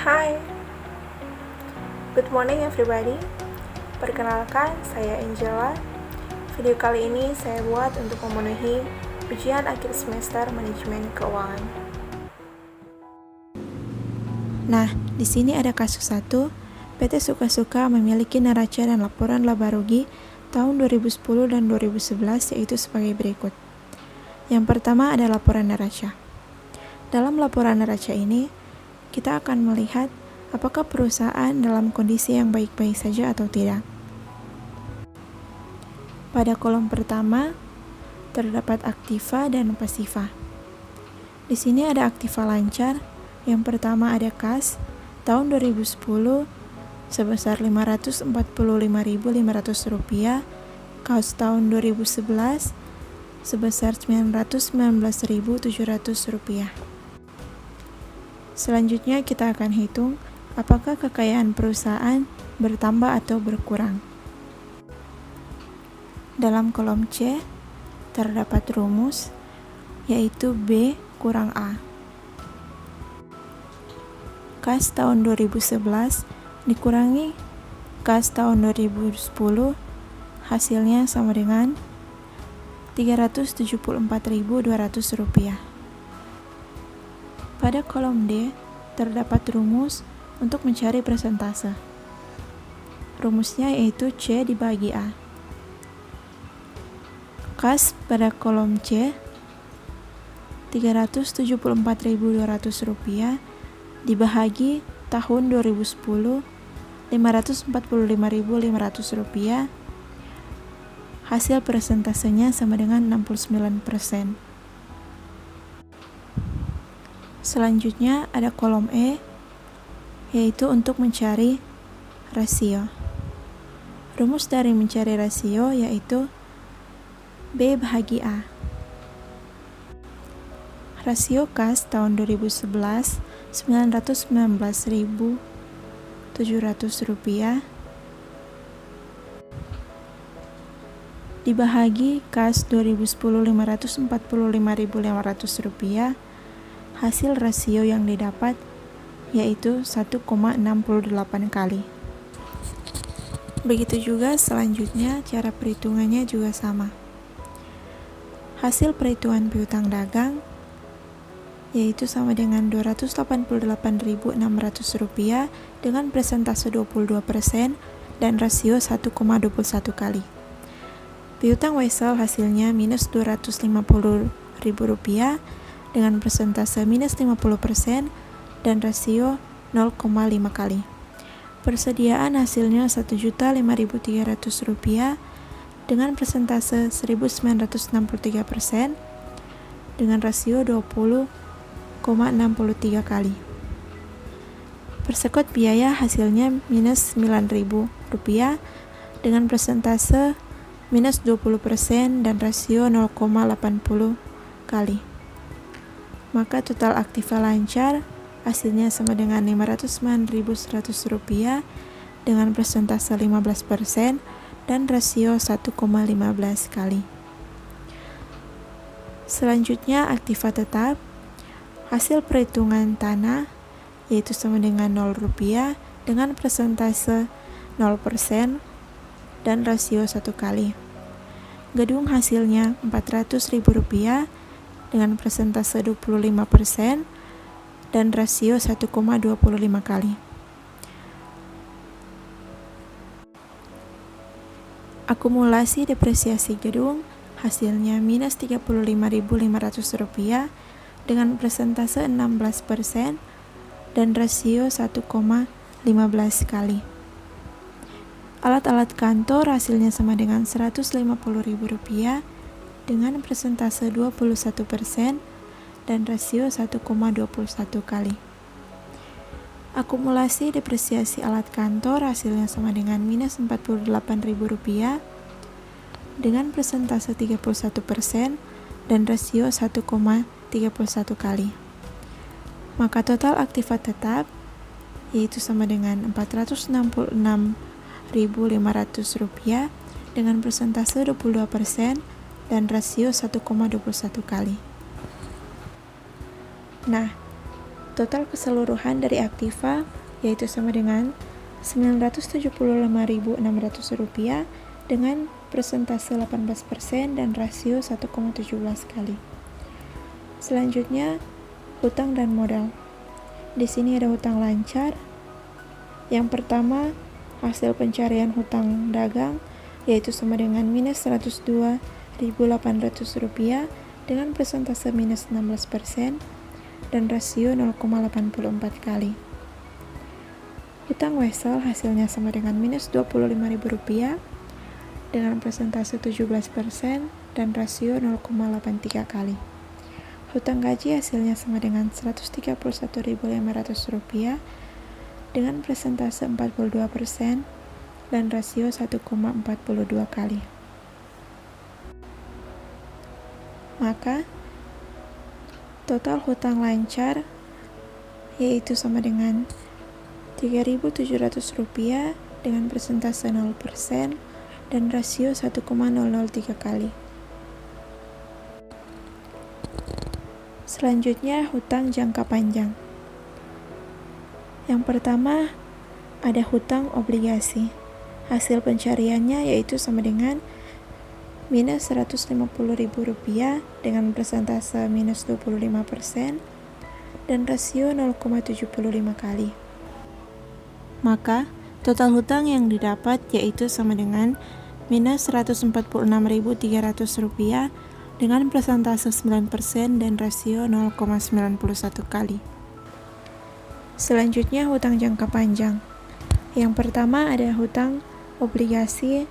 Hai, good morning everybody. Perkenalkan, saya Angela. Video kali ini saya buat untuk memenuhi ujian akhir semester manajemen keuangan. Nah, di sini ada kasus 1. PT Suka-Suka memiliki neraca dan laporan laba rugi tahun 2010 dan 2011 yaitu sebagai berikut. Yang pertama ada laporan neraca. Dalam laporan neraca ini, kita akan melihat apakah perusahaan dalam kondisi yang baik-baik saja atau tidak. Pada kolom pertama, terdapat aktiva dan pasiva. Di sini ada aktiva lancar. Yang pertama ada kas tahun 2010 sebesar Rp545.500, kas tahun 2011 sebesar Rp919.700. Selanjutnya kita akan hitung apakah kekayaan perusahaan bertambah atau berkurang. Dalam kolom C terdapat rumus yaitu B kurang A. Kas tahun 2011 dikurangi kas tahun 2010 hasilnya sama dengan Rp374.200. Pada kolom D, terdapat rumus untuk mencari persentase. Rumusnya yaitu C dibagi A. Kas pada kolom C, Rp374.200 dibagi tahun 2010, Rp545.500. Hasil persentasenya sama dengan 69%. Selanjutnya ada kolom E, yaitu untuk mencari rasio. Rumus dari mencari rasio yaitu B bahagi A. Rasio kas tahun 2011 Rp919.700 dibahagi kas 2010 Rp545.500. Hasil rasio yang didapat yaitu 1,68 kali. Begitu juga selanjutnya cara perhitungannya juga sama. Hasil perhitungan piutang dagang yaitu sama dengan Rp288.600 dengan persentase 22% dan rasio 1,21 kali. Piutang wesel hasilnya minus Rp250.000 dengan persentase minus 50% dan rasio 0,5 kali. Persediaan hasilnya Rp1.005.300 dengan persentase 1963% dengan rasio 20,63 kali. Persekot biaya hasilnya minus Rp9.000 dengan persentase minus 20% dan rasio 0,80 kali. Maka total aktiva lancar hasilnya sama dengan Rp509.100 dengan persentase 15% dan rasio 1,15 kali. Selanjutnya aktiva tetap. Hasil perhitungan tanah yaitu sama dengan Rp0 dengan persentase 0% dan rasio 1 kali. Gedung hasilnya Rp400.000 dengan persentase 25% dan rasio 1,25 kali. Akumulasi depresiasi gedung hasilnya minus Rp35.500 dengan persentase 16% dan rasio 1,15 kali. Alat-alat kantor hasilnya sama dengan Rp150.000 dengan persentase 21% dan rasio 1,21 kali. Akumulasi depresiasi alat kantor hasilnya sama dengan minus Rp48.000 dengan persentase 31% dan rasio 1,31 kali. Maka total aktiva tetap yaitu sama dengan Rp466.500 dengan persentase 22% dan rasio 1,21 kali. Nah, total keseluruhan dari aktiva yaitu sama dengan Rp975.600 dengan persentase 18% dan rasio 1,17 kali. Selanjutnya, hutang dan modal. Di sini ada hutang lancar. Yang pertama, hasil pencarian hutang dagang yaitu sama dengan minus Rp102.800 dengan persentase minus 16% dan rasio 0,84 kali. Hutang wesel hasilnya sama dengan minus Rp25.000 dengan persentase 17% dan rasio 0,83 kali. Hutang gaji hasilnya sama dengan Rp131.500 dengan persentase 42% dan rasio 1,42 kali. Maka, total hutang lancar yaitu sama dengan Rp3.700 dengan persentase 0% dan rasio 1,003 kali. Selanjutnya, hutang jangka panjang. Yang pertama, ada hutang obligasi. Hasil pencariannya yaitu sama dengan minus Rp150.000 dengan persentase minus 25% dan rasio 0,75 kali. Maka, total hutang yang didapat yaitu sama dengan minus Rp146.300 dengan persentase 9% dan rasio 0,91 kali. Selanjutnya, hutang jangka panjang. Yang pertama ada hutang obligasi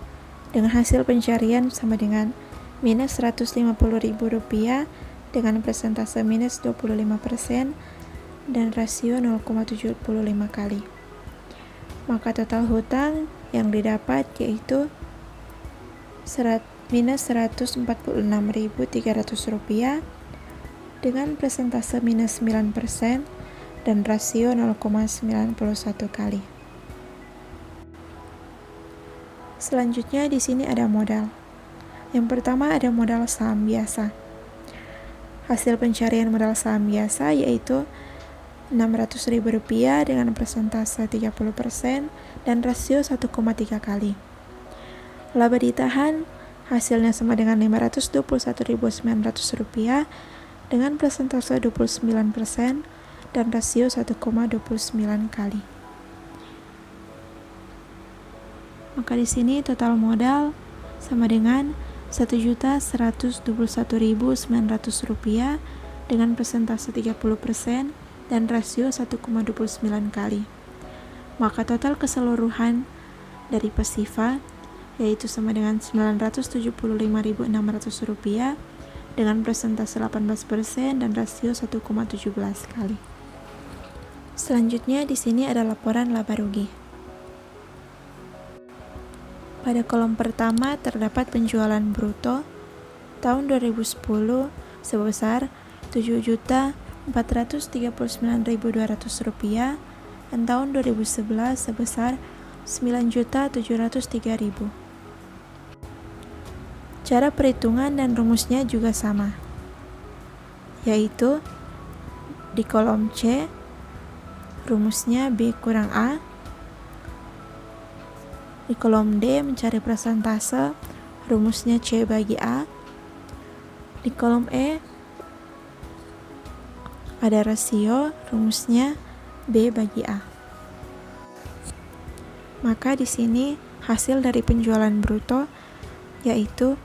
dengan hasil pencarian sama dengan minus Rp150.000 dengan persentase minus 25% dan rasio 0,75 kali. Maka total hutang yang didapat yaitu minus Rp146.300 dengan persentase minus 9% dan rasio 0,91 kali. Selanjutnya di sini ada modal. Yang pertama ada modal saham biasa. Hasil pencarian modal saham biasa yaitu Rp600.000 dengan persentase 30% dan rasio 1,3 kali. Laba ditahan hasilnya sama dengan Rp521.900 dengan persentase 29% dan rasio 1,29 kali. Maka di sini total modal sama dengan Rp1.121.900 dengan persentase 30% dan rasio 1,29 kali. Maka total keseluruhan dari pasiva yaitu sama dengan Rp975.600 dengan persentase 18% dan rasio 1,17 kali. Selanjutnya di sini ada laporan laba rugi. Pada kolom pertama terdapat penjualan bruto tahun 2010 sebesar Rp7.439.200 dan tahun 2011 sebesar Rp9.703.000. Cara perhitungan dan rumusnya juga sama, yaitu di kolom C rumusnya B kurang A, di kolom D mencari persentase, rumusnya C bagi A, di kolom E ada rasio, rumusnya B bagi A. Maka di sini hasil dari penjualan bruto yaitu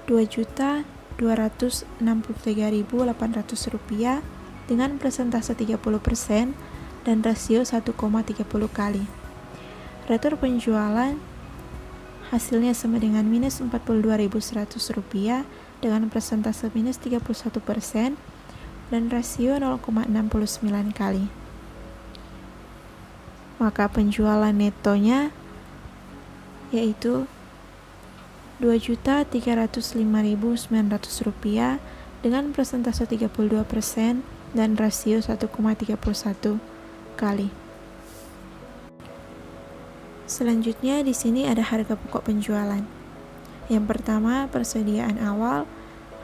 Rp2.263.800 dengan persentase 30% dan rasio 1,30 kali. Retur penjualan hasilnya sama dengan minus Rp42.100 dengan persentase minus 31% dan rasio 0,69 kali. Maka penjualan netonya yaitu Rp2.305.900 dengan persentase 32% dan rasio 1,31 kali. Selanjutnya di sini ada harga pokok penjualan. Yang pertama persediaan awal,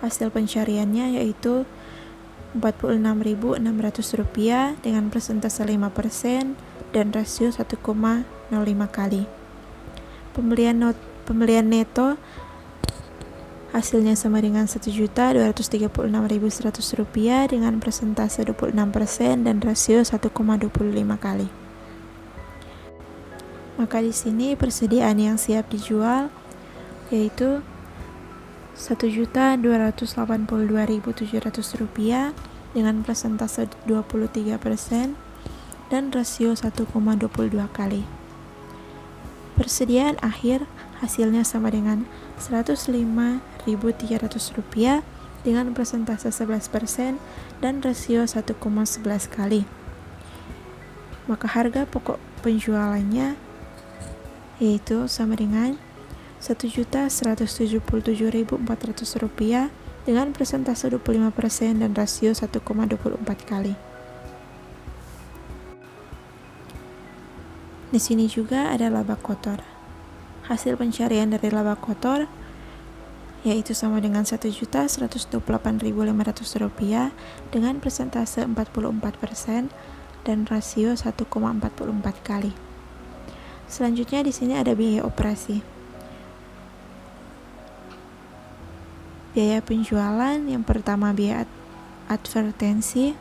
hasil pencariannya yaitu Rp46.600 dengan persentase 5% dan rasio 1,05 kali. Pembelian neto hasilnya sama dengan Rp1.236.100 dengan persentase 26% dan rasio 1,25 kali. Maka di sini persediaan yang siap dijual yaitu Rp1.282.700 dengan persentase 23% dan rasio 1,22 kali. Persediaan akhir hasilnya sama dengan Rp105.300 dengan persentase 11% dan rasio 1,11 kali. Maka harga pokok penjualannya yaitu sama dengan Rp1.177.400 dengan persentase 25% dan rasio 1,24 kali. Di sini juga ada laba kotor. Hasil pencarian dari laba kotor yaitu sama dengan Rp1.128.500 dengan persentase 44% dan rasio 1,44 kali. Selanjutnya di sini ada biaya operasi. Biaya penjualan yang pertama biaya advertensi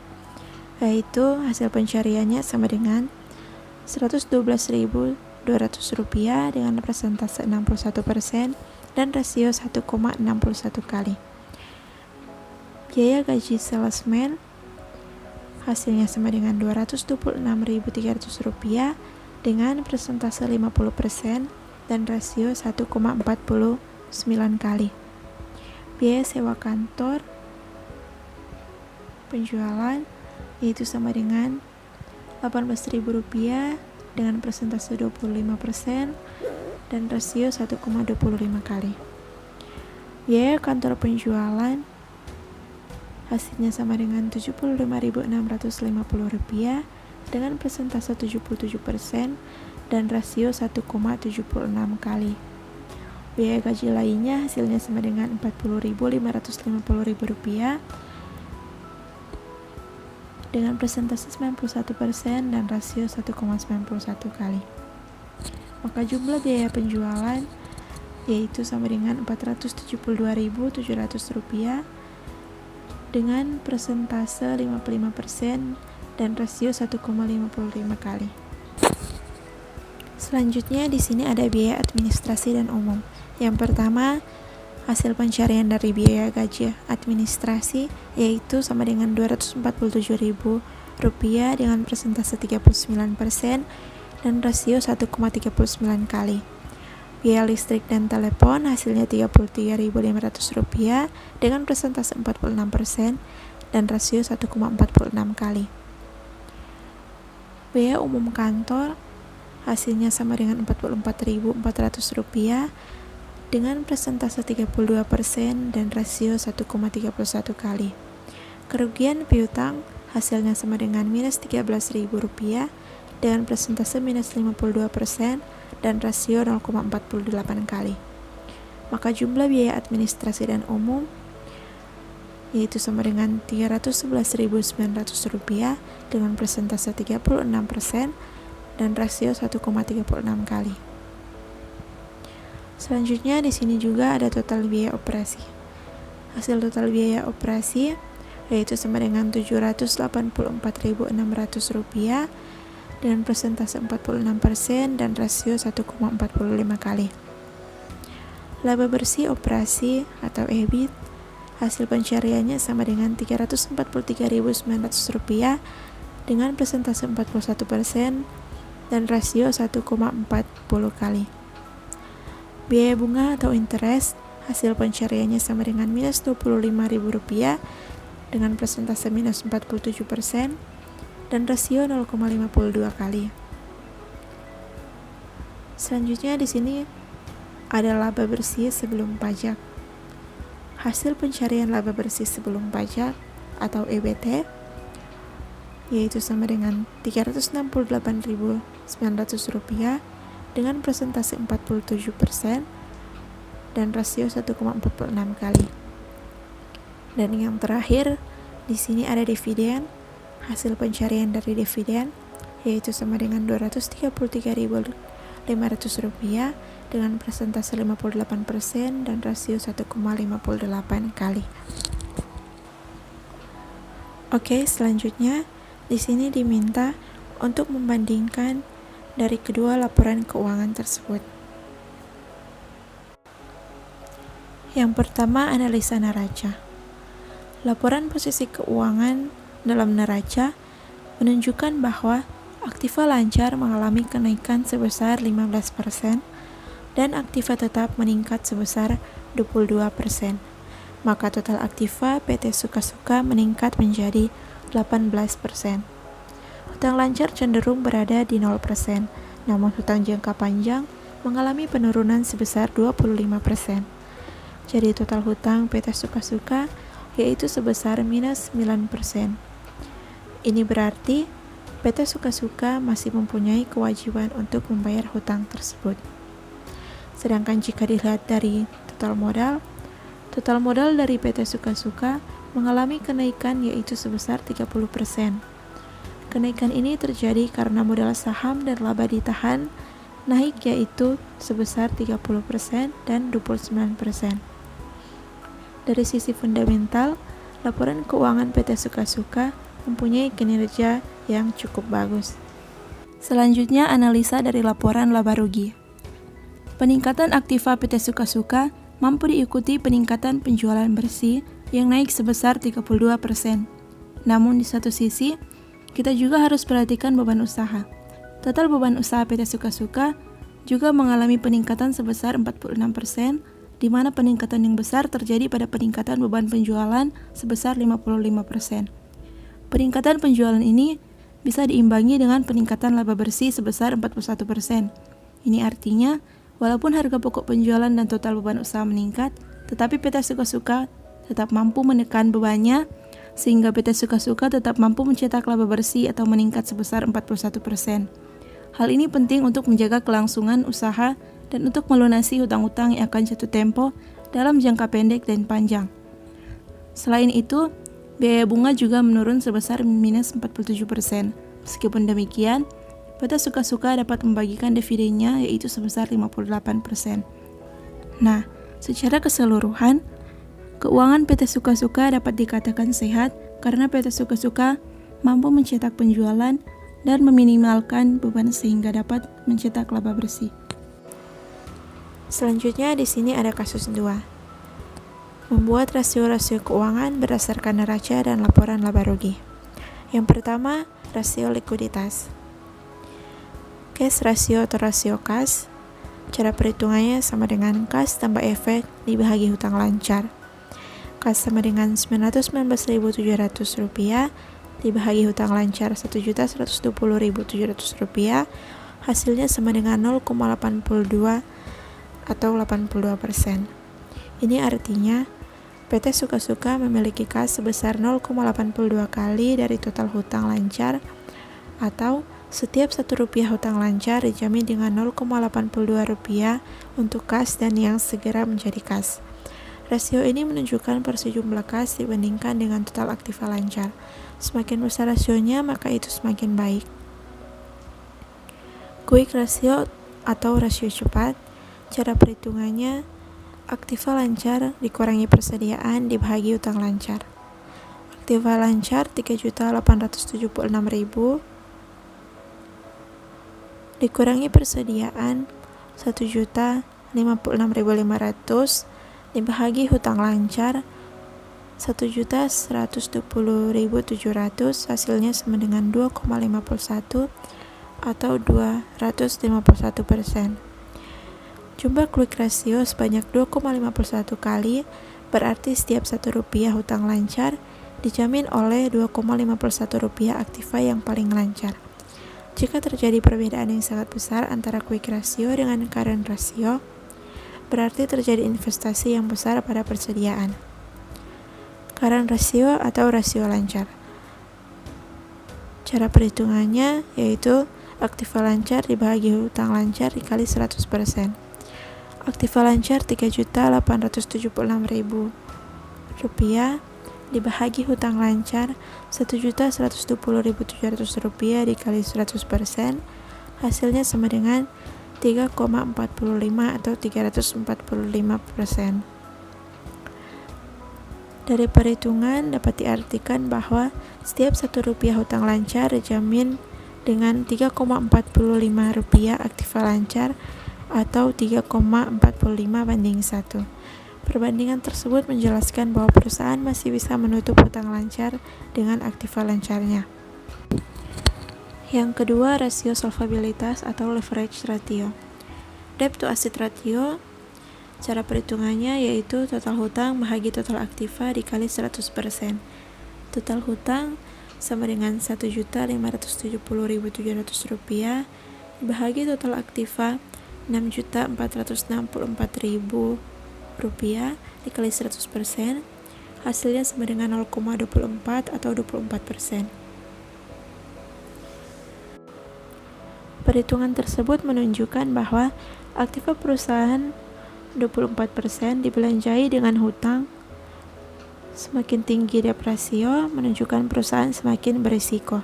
yaitu hasil pencariannya sama dengan Rp112.200 dengan persentase 61% dan rasio 1,61 kali. Biaya gaji salesman hasilnya sama dengan Rp226.300 dengan persentase 50% dan rasio 1,49 kali. Biaya sewa kantor penjualan yaitu sama dengan Rp18.000 dengan persentase 25% dan rasio 1,25 kali. Biaya kantor penjualan hasilnya sama dengan Rp75.650 dengan persentase 77% dan rasio 1,76 kali. Biaya gaji lainnya hasilnya sama dengan Rp40.550 dengan persentase 91% dan rasio 1,91 kali. Maka jumlah biaya penjualan yaitu sama dengan Rp472.700 dengan persentase 55% dan rasio 1,55 kali. Selanjutnya di sini ada biaya administrasi dan umum. Yang pertama, hasil pencarian dari biaya gaji administrasi yaitu sama dengan Rp247.000 dengan persentase 39% dan rasio 1,39 kali. Biaya listrik dan telepon hasilnya Rp33.500 dengan persentase 46% dan rasio 1,46 kali. Biaya umum kantor hasilnya sama dengan Rp44.400 dengan persentase 32% dan rasio 1,31 kali. Kerugian piutang hasilnya sama dengan Rp-13.000 dengan persentase minus 52% dan rasio 0,48 kali. Maka jumlah biaya administrasi dan umum yaitu sama dengan Rp311.900 dengan persentase 36% dan rasio 1,36 kali. Selanjutnya di sini juga ada total biaya operasi. Hasil total biaya operasi yaitu sama dengan Rp784.600 dengan persentase 46% dan rasio 1,45 kali. Laba bersih operasi atau EBIT hasil pencariannya sama dengan Rp343.900 dengan persentase 41% dan rasio 1,40 kali. Biaya bunga atau interest hasil pencariannya sama dengan Rp-25.000 dengan persentase minus 47% dan rasio 0,52 kali. Selanjutnya di sini ada laba bersih sebelum pajak. Hasil pencarian laba bersih sebelum pajak atau EBT yaitu sama dengan Rp368.900 dengan persentase 47% dan rasio 1,46 kali. Dan yang terakhir di sini ada dividen, hasil pencarian dari dividen, yaitu sama dengan Rp233.500 dengan persentase 58% dan rasio 1,58 kali. Oke, selanjutnya di sini diminta untuk membandingkan dari kedua laporan keuangan tersebut. Yang pertama, analisa neraca. Laporan posisi keuangan dalam neraca menunjukkan bahwa aktiva lancar mengalami kenaikan sebesar 15% dan aktiva tetap meningkat sebesar 22%. Maka total aktiva PT Suka-Suka meningkat menjadi 18%. Hutang lancar cenderung berada di 0%, namun hutang jangka panjang mengalami penurunan sebesar 25%. Jadi total hutang PT Suka-Suka yaitu sebesar minus 9%. Ini berarti PT Suka-Suka masih mempunyai kewajiban untuk membayar hutang tersebut. Sedangkan jika dilihat dari total modal dari PT Suka-Suka mengalami kenaikan yaitu sebesar 30%. Kenaikan ini terjadi karena modal saham dan laba ditahan naik yaitu sebesar 30% dan 29%. Dari sisi fundamental, laporan keuangan PT Suka-Suka mempunyai kinerja yang cukup bagus. Selanjutnya, analisa dari laporan laba rugi. Peningkatan aktiva PT Suka-Suka mampu diikuti peningkatan penjualan bersih yang naik sebesar 32%. Namun di satu sisi, kita juga harus perhatikan beban usaha. Total beban usaha PT Suka-Suka juga mengalami peningkatan sebesar 46%, di mana peningkatan yang besar terjadi pada peningkatan beban penjualan sebesar 55%. Peningkatan penjualan ini bisa diimbangi dengan peningkatan laba bersih sebesar 41%. Ini artinya, walaupun harga pokok penjualan dan total beban usaha meningkat, tetapi PT Suka-Suka tetap mampu menekan bebannya, sehingga PT Suka-Suka tetap mampu mencetak laba bersih atau meningkat sebesar 41%. Hal ini penting untuk menjaga kelangsungan usaha dan untuk melunasi hutang-hutang yang akan jatuh tempo dalam jangka pendek dan panjang. Selain itu, biaya bunga juga menurun sebesar minus 47%. Meskipun demikian, PT Suka-Suka dapat membagikan dividennya yaitu sebesar 58%. Nah, secara keseluruhan, keuangan PT Suka-Suka dapat dikatakan sehat karena PT Suka-Suka mampu mencetak penjualan dan meminimalkan beban sehingga dapat mencetak laba bersih. Selanjutnya di sini ada kasus 2. Membuat rasio-rasio keuangan berdasarkan neraca dan laporan laba rugi. Yang pertama, rasio likuiditas. Cash ratio atau rasio kas. Cara perhitungannya sama dengan kas tambah efek dibagi hutang lancar. Kas sama dengan Rp919.700 dibagi hutang lancar Rp1.120.700, hasilnya sama dengan 0,82 atau 82%. Ini artinya PT Suka-Suka memiliki kas sebesar 0,82 kali dari total hutang lancar, atau setiap Rp1 hutang lancar dijamin dengan Rp0,82 untuk kas dan yang segera menjadi kas. Rasio ini menunjukkan porsi jumlah kas dibandingkan dengan total aktiva lancar. Semakin besar rasionya, maka itu semakin baik. Quick ratio atau rasio cepat. Cara perhitungannya, aktiva lancar dikurangi persediaan dibagi hutang lancar. Aktiva lancar 3.876.000 dikurangi persediaan 1.056.500 dibagi hutang lancar 1.120.700, hasilnya sama dengan 2,51 atau 251%. Jumlah quick ratio sebanyak 2,51 kali, berarti setiap Rp1 hutang lancar dijamin oleh Rp2,51 aktiva yang paling lancar. Jika terjadi perbedaan yang sangat besar antara quick ratio dengan current ratio, berarti terjadi investasi yang besar pada persediaan. Current ratio atau rasio lancar. Cara perhitungannya yaitu aktiva lancar dibagi hutang lancar dikali 100%. Aktiva lancar Rp3.876.000 dibahagi hutang lancar Rp1.120.700 dikali 100%, hasilnya sama dengan 3,45 atau 345%. Dari perhitungan dapat diartikan bahwa setiap Rp1 hutang lancar dijamin dengan Rp3,45 aktiva lancar atau 3,45:1. Perbandingan tersebut menjelaskan bahwa perusahaan masih bisa menutup hutang lancar dengan aktiva lancarnya. Yang kedua, rasio solvabilitas atau leverage ratio. Debt to asset ratio, cara perhitungannya yaitu total hutang bahagi total aktiva dikali 100%. Total hutang sama dengan Rp1.570.700 dibahagi total aktiva Rp6.464.000 dikali 100%, hasilnya sama dengan 0,24 atau 24%. Perhitungan tersebut menunjukkan bahwa aktiva perusahaan 24% dibelanjai dengan hutang. Semakin tinggi debt ratio menunjukkan perusahaan semakin berisiko.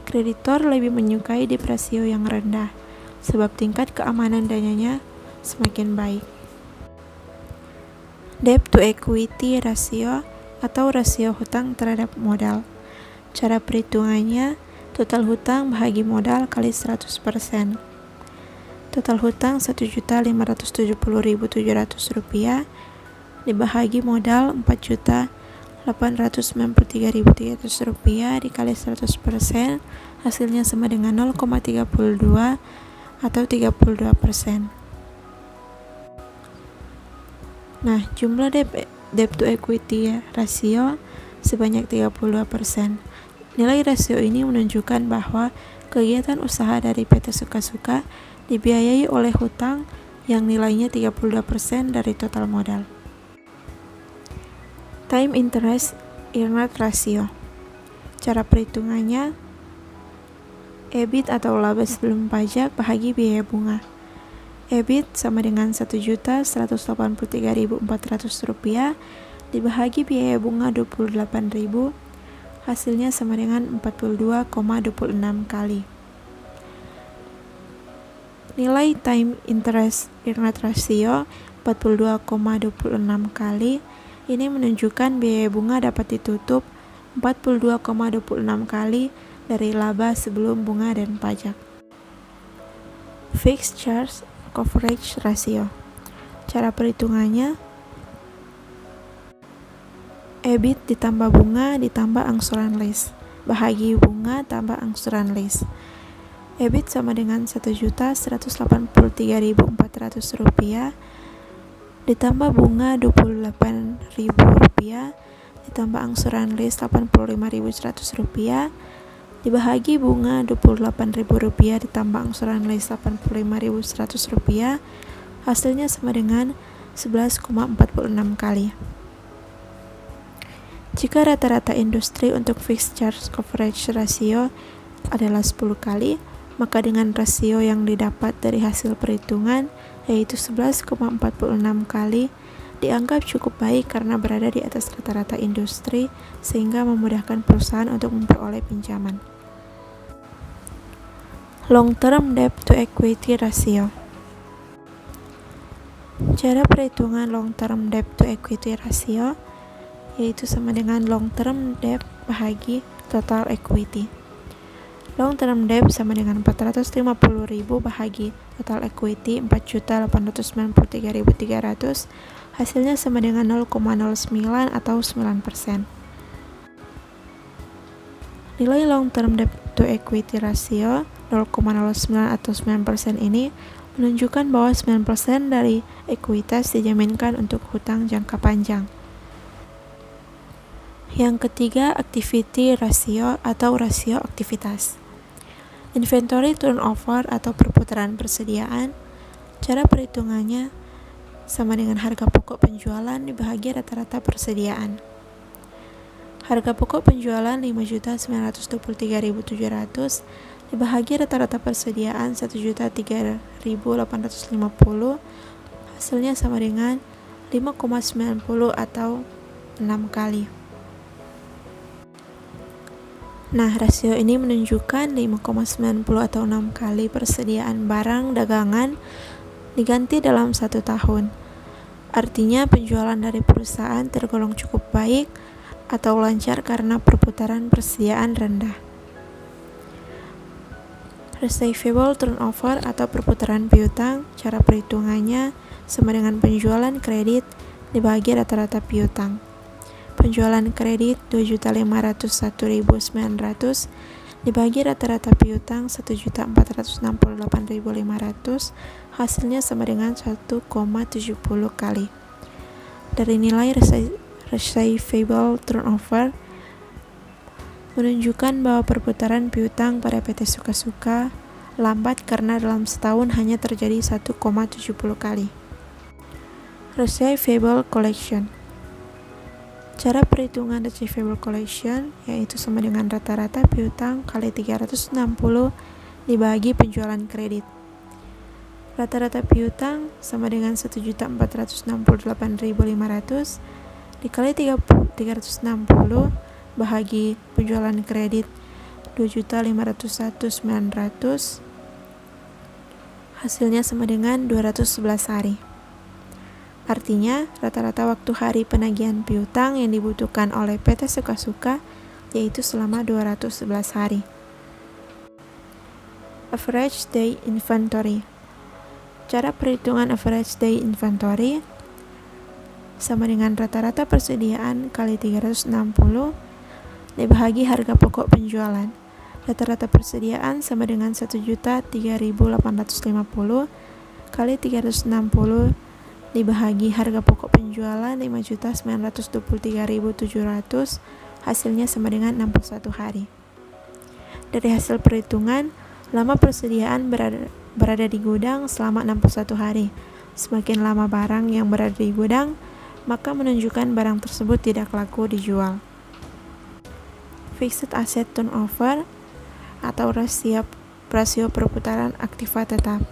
Kreditor lebih menyukai debt ratio yang rendah, sebab tingkat keamanan dananya semakin baik. Debt to equity ratio atau rasio hutang terhadap modal. Cara perhitungannya total hutang bahagi modal kali 100%. Total hutang Rp1.570.700 dibahagi modal Rp4.893.300 dikali 100%, hasilnya sama dengan 0,32 atau 32%. Nah, jumlah debt to equity rasio sebanyak 32%. Nilai rasio ini menunjukkan bahwa kegiatan usaha dari PT Suka-Suka dibiayai oleh hutang yang nilainya 32% dari total modal. Time interest earned ratio. Cara perhitungannya EBIT atau laba sebelum pajak bahagi biaya bunga. EBIT sama dengan Rp1.183.400 dibahagi biaya bunga 28.000, hasilnya sama dengan 42,26 kali. Nilai time interest earned ratio 42,26 kali. Ini menunjukkan biaya bunga dapat ditutup 42,26 kali dari laba sebelum bunga dan pajak. Fixed charge coverage ratio. Cara perhitungannya EBIT ditambah bunga ditambah angsuran lease bahagi bunga tambah angsuran lease. EBIT sama dengan Rp1.183.400 ditambah bunga Rp28.000 ditambah angsuran lease Rp85.100 dibahagi bunga Rp28.000 ditambah angsuran lease Rp85.100, hasilnya sama dengan 11,46 kali. Jika rata-rata industri untuk fixed charge coverage ratio adalah 10 kali, maka dengan rasio yang didapat dari hasil perhitungan yaitu 11,46 kali dianggap cukup baik karena berada di atas rata-rata industri sehingga memudahkan perusahaan untuk memperoleh pinjaman. Long term debt to equity ratio. Cara perhitungan long term debt to equity ratio yaitu sama dengan long term debt bahagi total equity. Long term debt sama dengan 450.000 bahagi total equity 4.893.300, hasilnya sama dengan 0,09 atau 9%. Nilai long term debt to equity ratio 0,09 atau 9% ini menunjukkan bahwa 9% dari ekuitas dijaminkan untuk hutang jangka panjang. Yang ketiga, activity ratio atau rasio aktivitas. Inventory turnover atau perputaran persediaan. Cara perhitungannya sama dengan harga pokok penjualan dibahagi rata-rata persediaan. Harga pokok penjualan 5.923.700 dibahagi rata-rata persediaan 1.003.850, hasilnya sama dengan 5,90 atau 6 kali. Nah, rasio ini menunjukkan 5,90 atau 6 kali persediaan barang dagangan diganti dalam 1 tahun. Artinya penjualan dari perusahaan tergolong cukup baik atau lancar karena perputaran persediaan rendah. Receivable turnover atau perputaran piutang, cara perhitungannya sama dengan penjualan kredit dibagi rata-rata piutang. Penjualan kredit 2.501.900 dibagi rata-rata piutang 1.468.500, hasilnya sama dengan 1,70 kali. Dari nilai receivable turnover menunjukkan bahwa perputaran piutang pada PT Suka-Suka lambat karena dalam setahun hanya terjadi 1,70 kali. Receivable collection. Cara perhitungan receivable collection yaitu sama dengan rata-rata piutang kali 360 dibagi penjualan kredit. Rata-rata piutang sama dengan 1.468.500 dikali 360 bahagi penjualan kredit 2.501.900, hasilnya sama dengan 211 hari. Artinya, rata-rata waktu hari penagihan piutang yang dibutuhkan oleh PT Suka-Suka yaitu selama 211 hari. Average day inventory. Cara perhitungan average day inventory sama dengan rata-rata persediaan kali 360 dibagi harga pokok penjualan. Rata-rata persediaan sama dengan 1.3.850 kali 360 dibagi harga pokok penjualan 5.923.700, hasilnya sama dengan 61 hari. Dari hasil perhitungan, lama persediaan berada di gudang selama 61 hari. Semakin lama barang yang berada di gudang, maka menunjukkan barang tersebut tidak laku dijual. Fixed asset turnover atau rasio perputaran aktiva tetap.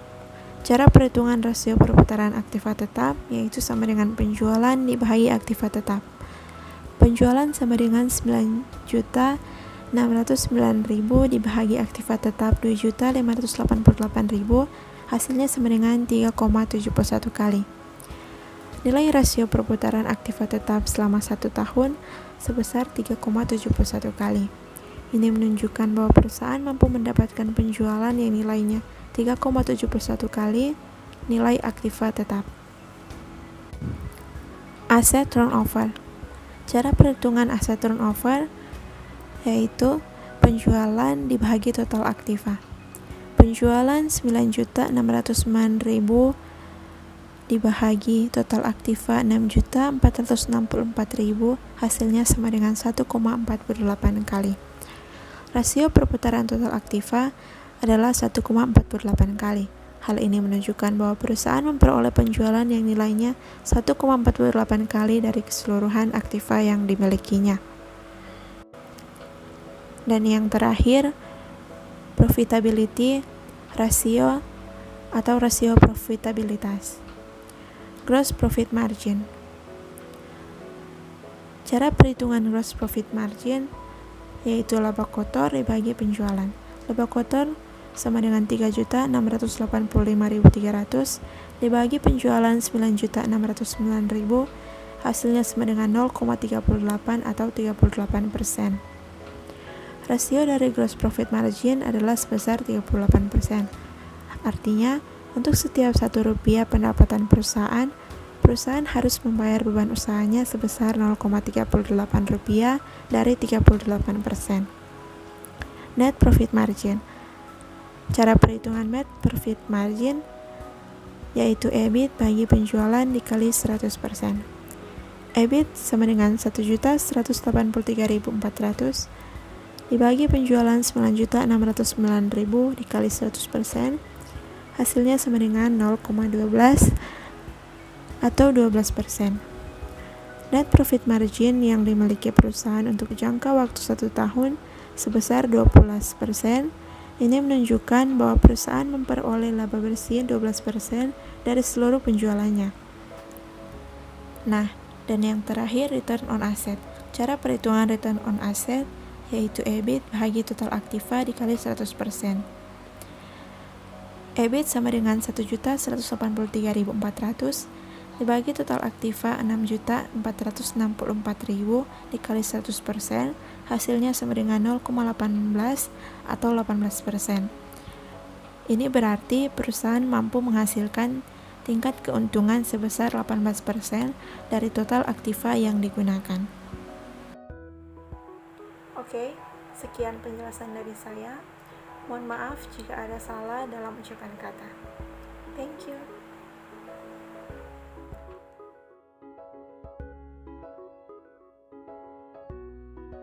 Cara perhitungan rasio perputaran aktiva tetap yaitu sama dengan penjualan dibagi aktiva tetap. Penjualan sama dengan 9.609.000 dibagi aktiva tetap 2.588.000, hasilnya sama dengan 3,71 kali. Nilai rasio perputaran aktiva tetap selama 1 tahun sebesar 3,71 kali. Ini menunjukkan bahwa perusahaan mampu mendapatkan penjualan yang nilainya 3,71 kali nilai aktiva tetap. Aset turnover. Cara perhitungan aset turnover yaitu penjualan dibagi total aktiva. Penjualan 9.609.000 dibagi total aktiva 6.464.000, hasilnya sama dengan 1,48 kali. Rasio perputaran total aktiva adalah 1,48 kali. Hal ini menunjukkan bahwa perusahaan memperoleh penjualan yang nilainya 1,48 kali dari keseluruhan aktiva yang dimilikinya. Dan yang terakhir, profitability ratio atau rasio profitabilitas. Gross profit margin. Cara perhitungan gross profit margin yaitu laba kotor dibagi penjualan. Laba kotor sama dengan 3.685.300 dibagi penjualan 9.609.000, hasilnya sama dengan 0,38 atau 38%. Rasio dari gross profit margin adalah sebesar 38%. Artinya, untuk setiap Rp1 pendapatan perusahaan harus membayar beban usahanya sebesar Rp0,38 dari 38%. Net profit margin. Cara perhitungan net profit margin yaitu EBIT bagi penjualan dikali 100%. EBIT sama dengan 1.183.400 dibagi penjualan 9.609.000 dikali 100%, hasilnya sama dengan 0,12 atau 12%. Net profit margin yang dimiliki perusahaan untuk jangka waktu 1 tahun sebesar 12%. Ini menunjukkan bahwa perusahaan memperoleh laba bersih 12% dari seluruh penjualannya. Nah, dan yang terakhir return on asset. Cara perhitungan return on asset yaitu EBIT bahagi total aktiva dikali 100%. EBIT sama dengan 1.183.400 dibagi total aktiva 6.464.000 dikali 100%, hasilnya sama dengan 0,18 atau 18%. Ini berarti perusahaan mampu menghasilkan tingkat keuntungan sebesar 18% dari total aktiva yang digunakan. Oke, sekian penjelasan dari saya. Mohon maaf jika ada salah dalam ucapan kata. Thank you.